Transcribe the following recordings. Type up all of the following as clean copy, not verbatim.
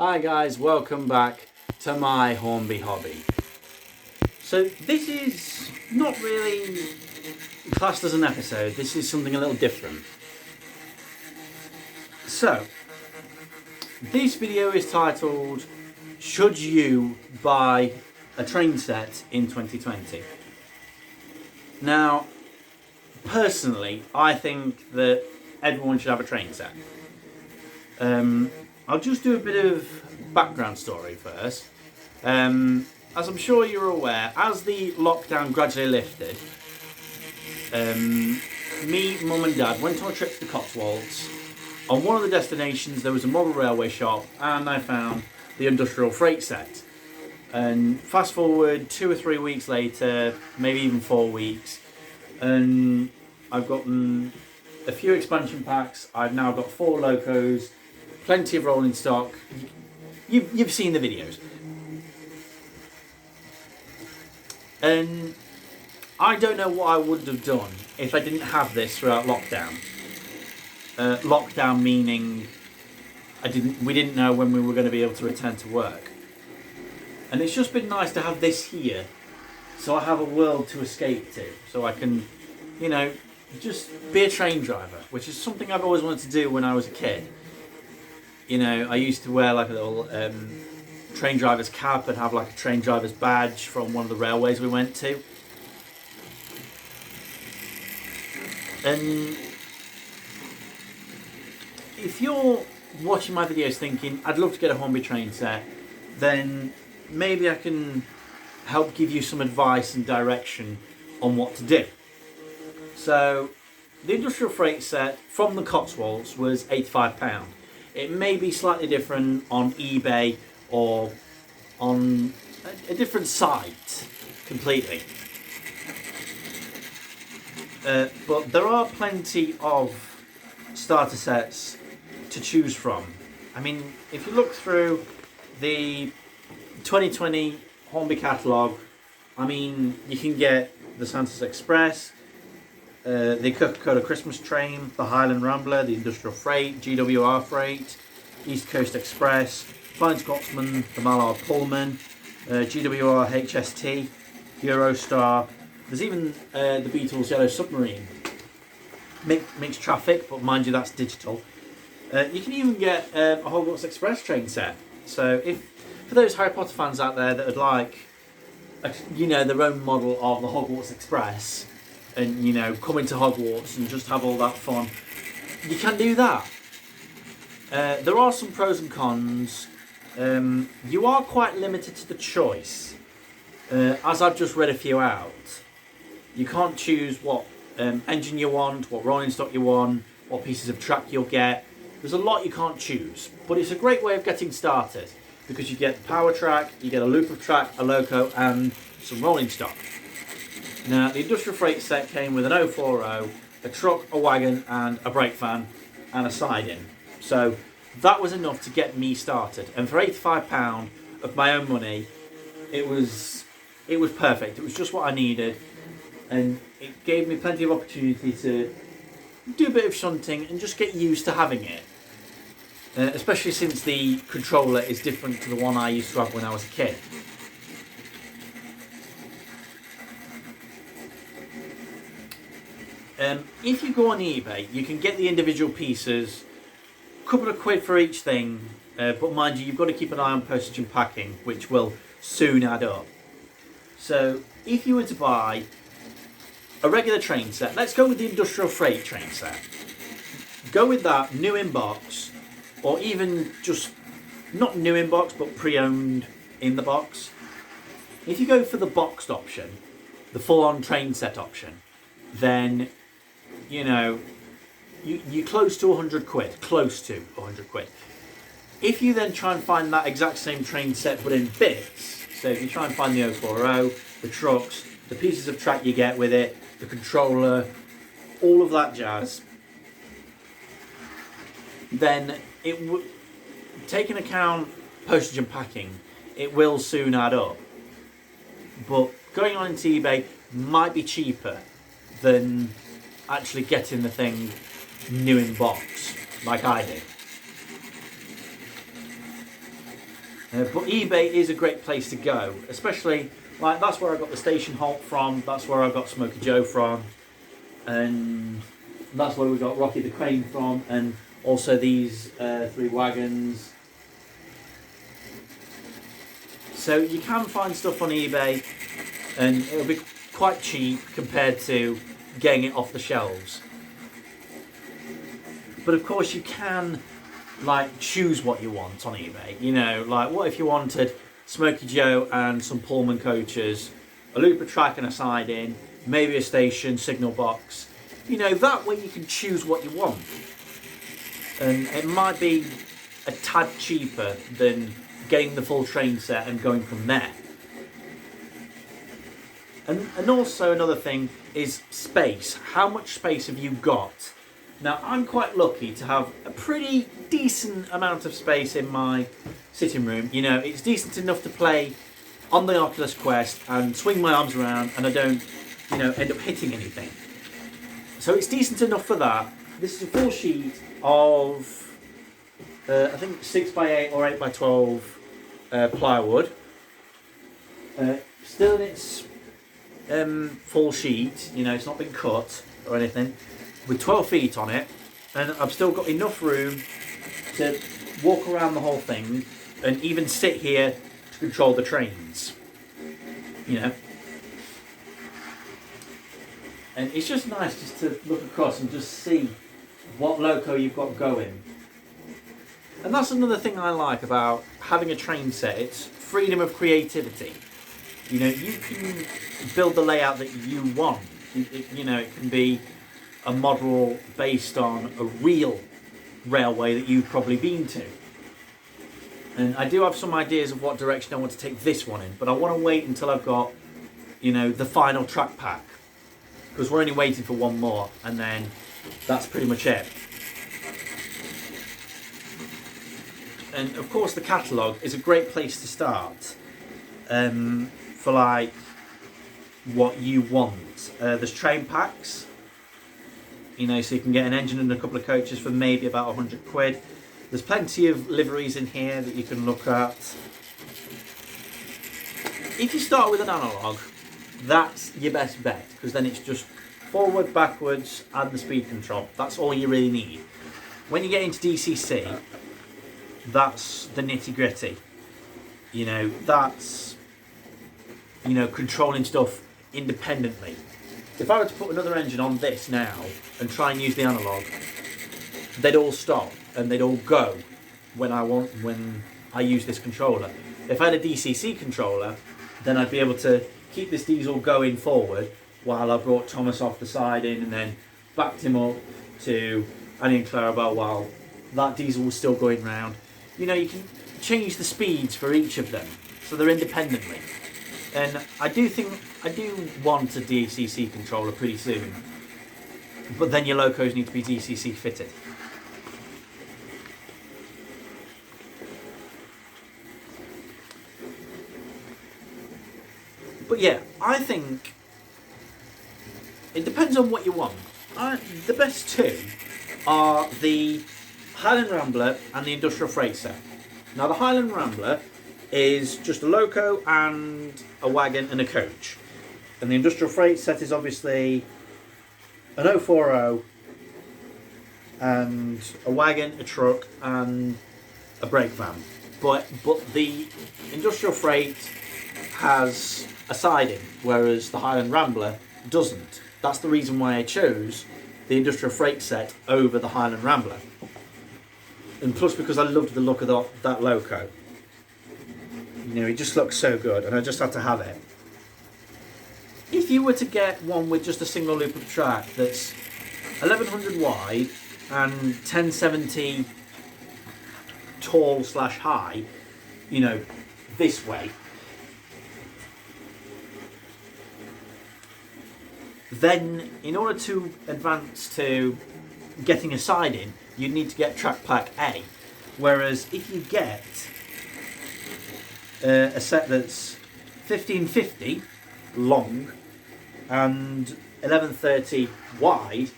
Hi guys, welcome back to my Hornby hobby. So this is not really classed as an episode, this is something a little different. So, this video is titled, Should You Buy a Train Set in 2020? Now, personally, I think that everyone should have a train set. I'll just do a bit of background story first. As I'm sure you're aware, as the lockdown gradually lifted, me, mum and dad went on a trip to the Cotswolds. On one of the destinations there was a model railway shop and I found the industrial freight set. And fast forward 2 or 3 weeks later, maybe even 4 weeks, and I've gotten a few expansion packs. I've now got 4 locos, plenty of rolling stock. You've seen the videos. And I don't know what I would have done if I didn't have this throughout lockdown. Lockdown meaning we didn't know when we were going to be able to return to work. And it's just been nice to have this here, so I have a world to escape to, so I can, just be a train driver, which is something I've always wanted to do when I was a kid. I used to wear like a little train driver's cap and have like a train driver's badge from one of the railways we went to. And if you're watching my videos thinking, I'd love to get a Hornby train set, then maybe I can help give you some advice and direction on what to do. So, the industrial freight set from the Cotswolds was £85. It may be slightly different on eBay or on a different site completely. But there are plenty of starter sets to choose from. I mean, if you look through the 2020 Hornby catalogue, you can get the Santa's Express, the Coca-Cola Christmas Train, the Highland Rambler, the Industrial Freight, GWR Freight, East Coast Express, Flying Scotsman, the Mallard Pullman, GWR HST, Eurostar. There's even the Beatles Yellow Submarine. Mixed traffic, but mind you, that's digital. You can even get a Hogwarts Express train set. So for those Harry Potter fans out there that would like, their own model of the Hogwarts Express, and come into Hogwarts and just have all that fun, you can do that. There are some pros and cons. You are quite limited to the choice, as I've just read a few out. You can't choose what engine you want, what rolling stock you want, what pieces of track you'll get. There's a lot you can't choose, but it's a great way of getting started because you get the power track, you get a loop of track, a loco, and some rolling stock. Now, the industrial freight set came with an 040, a truck, a wagon, and a brake van, and a siding. So that was enough to get me started. And for £85 of my own money, it was perfect. It was just what I needed, and it gave me plenty of opportunity to do a bit of shunting and just get used to having it. Especially since the controller is different to the one I used to have when I was a kid. If you go on eBay, you can get the individual pieces, a couple of quid for each thing, but mind you, you've got to keep an eye on postage and packing, which will soon add up. So, if you were to buy a regular train set, let's go with the industrial freight train set. Go with that, new in box, or even just not new in box, but pre-owned in the box. If you go for the boxed option, the full-on train set option, then you're close to 100 quid, close to 100 quid. If you then try and find that exact same train set but in bits, so if you try and find the 040, the trucks, the pieces of track you get with it, the controller, all of that jazz, then taking account postage and packing, it will soon add up. But going on into eBay might be cheaper than actually getting the thing new in box, like I did. But eBay is a great place to go, especially like that's where I got the Station Halt from. That's where I got Smokey Joe from, and that's where we got Rocky the Crane from, and also these 3 wagons. So you can find stuff on eBay, and it'll be quite cheap compared to getting it off the shelves. But of course you can like choose what you want on eBay. You know, like what if you wanted Smokey Joe and some Pullman coaches, a looper track and a siding, maybe a station, signal box. You know, that way you can choose what you want. And it might be a tad cheaper than getting the full train set and going from there. And also another thing is space. How much space have you got? Now I'm quite lucky to have a pretty decent amount of space in my sitting room. You know, it's decent enough to play on the Oculus Quest and swing my arms around and I don't, you know, end up hitting anything. So it's decent enough for that. This is a full sheet of, I think 6x8 or 8x12 plywood. Still in its full sheet, you know, it's not been cut or anything, with 12 feet on it, and I've still got enough room to walk around the whole thing and even sit here to control the trains, you know. And it's just nice just to look across and just see what loco you've got going. And that's another thing I like about having a train set. It's freedom of creativity. You know, you can build the layout that you want. You know, it can be a model based on a real railway that you've probably been to. And I do have some ideas of what direction I want to take this one in, but I want to wait until I've got, you know, the final track pack. Because we're only waiting for one more, and then that's pretty much it. And of course the catalogue is a great place to start for like what you want. There's train packs, you know, so you can get an engine and a couple of coaches for maybe about 100 quid. There's plenty of liveries in here that you can look at. If you start with an analogue, that's your best bet, because then it's just forward, backwards and the speed control. That's all you really need. When you get into DCC, that's the nitty gritty. You know, that's, you know, controlling stuff independently. If I were to put another engine on this now and try and use the analog, they'd all stop and they'd all go when I use this controller. If I had a DCC controller, then I'd be able to keep this diesel going forward while I brought Thomas off the siding and then backed him up to Annie and Clarabelle while that diesel was still going round. You know, you can change the speeds for each of them so they're independently. And I do want a DCC controller pretty soon, but then your locos need to be DCC fitted. But yeah, I think it depends on what you want. The best two are the Highland Rambler and the Industrial Freight set. Now the Highland Rambler is just a loco and a wagon and a coach. And the Industrial Freight set is obviously an 040 and a wagon, a truck and a brake van. But the Industrial Freight has a siding, whereas the Highland Rambler doesn't. That's the reason why I chose the Industrial Freight set over the Highland Rambler. And plus because I loved the look of that loco. You know, it just looks so good and I just had to have it. If you were to get one with just a single loop of track that's 1100 wide and 1070 tall / high, you know, this way, then in order to advance to getting a siding, you'd need to get track pack A. Whereas if you get a set that's 1550 long and 1130 wide,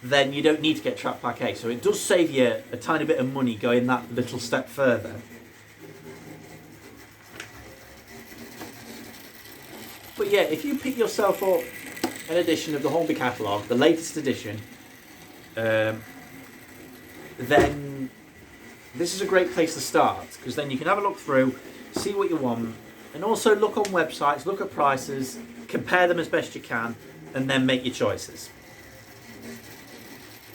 then you don't need to get track pack A. So it does save you a tiny bit of money going that little step further. yeah, if you pick yourself up an edition of the Hornby catalogue, the latest edition, then this is a great place to start, because then you can have a look through, see what you want, and also look on websites, look at prices, compare them as best you can, and then make your choices.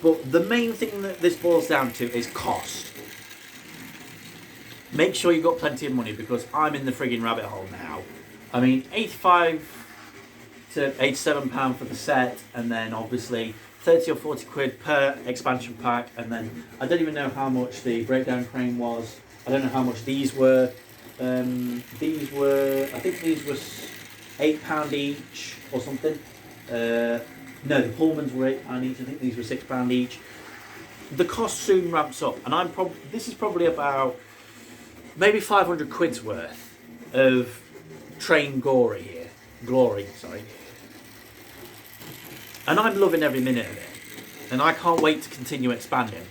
But the main thing that this boils down to is cost. Make sure you've got plenty of money, because I'm in the frigging rabbit hole now. I mean, £85 to £87 for the set, and then obviously 30 or 40 quid per expansion pack, and then I don't even know how much the breakdown crane was. I don't know how much these were. I think these were £8 each or something. No, the Pullmans were £8 each. I think these were £6 each. The cost soon ramps up, and this is probably about maybe 500 quid's worth of train glory. And I'm loving every minute of it, and I can't wait to continue expanding.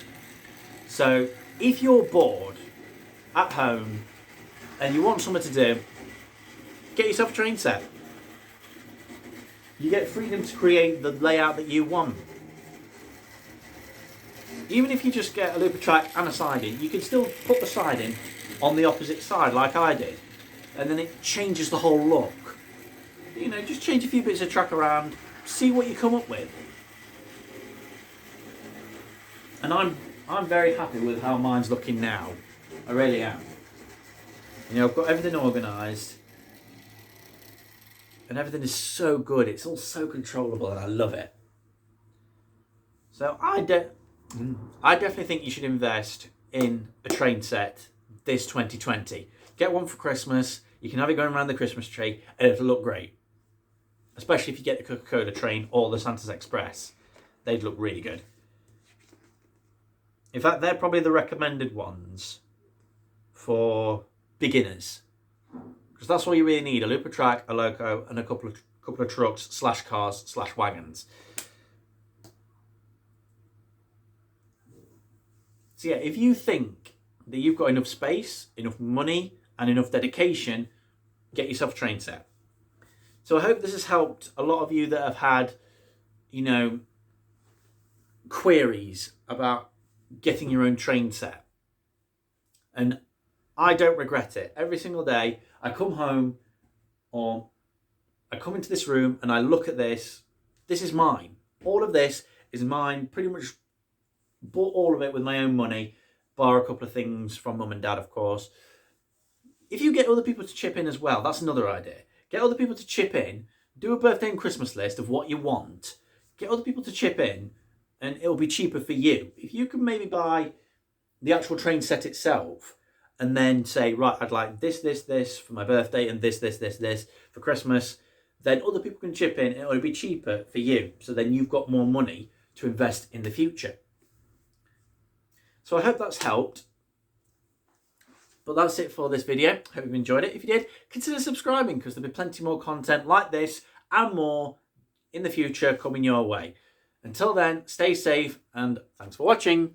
So if you're bored at home and you want something to do, get yourself a train set. You get freedom to create the layout that you want. Even if you just get a looper track and a siding, you can still put the siding on the opposite side like I did, and then it changes the whole look. You know, just change a few bits of track around, see what you come up with. And I'm very happy with how mine's looking now. I really am. You know, I've got everything organised, and everything is so good. It's all so controllable, and I love it. So I definitely think you should invest in a train set this 2020. Get one for Christmas. You can have it going around the Christmas tree, and it'll look great. Especially if you get the Coca-Cola train or the Santa's Express. They'd look really good. In fact, they're probably the recommended ones for beginners. Because that's all you really need: a looper track, a loco, and a couple of trucks / cars / wagons. So yeah, if you think that you've got enough space, enough money, and enough dedication, get yourself a train set. So I hope this has helped a lot of you that have had, you know, queries about getting your own train set. And I don't regret it. Every single day I come home, or I come into this room and I look at this. This is mine. All of this is mine. Pretty much bought all of it with my own money, bar a couple of things from mum and dad, of course. If you get other people to chip in as well, that's another idea. Get other people to chip in, do a birthday and Christmas list of what you want, get other people to chip in, and it'll be cheaper for you. If you can maybe buy the actual train set itself, and then say, right, I'd like this for my birthday, and this for Christmas, then other people can chip in, and it'll be cheaper for you. So then you've got more money to invest in the future. So I hope that's helped. But that's it for this video. Hope you've enjoyed it. If you did, consider subscribing, because there'll be plenty more content like this and more in the future coming your way. Until then, stay safe, and thanks for watching.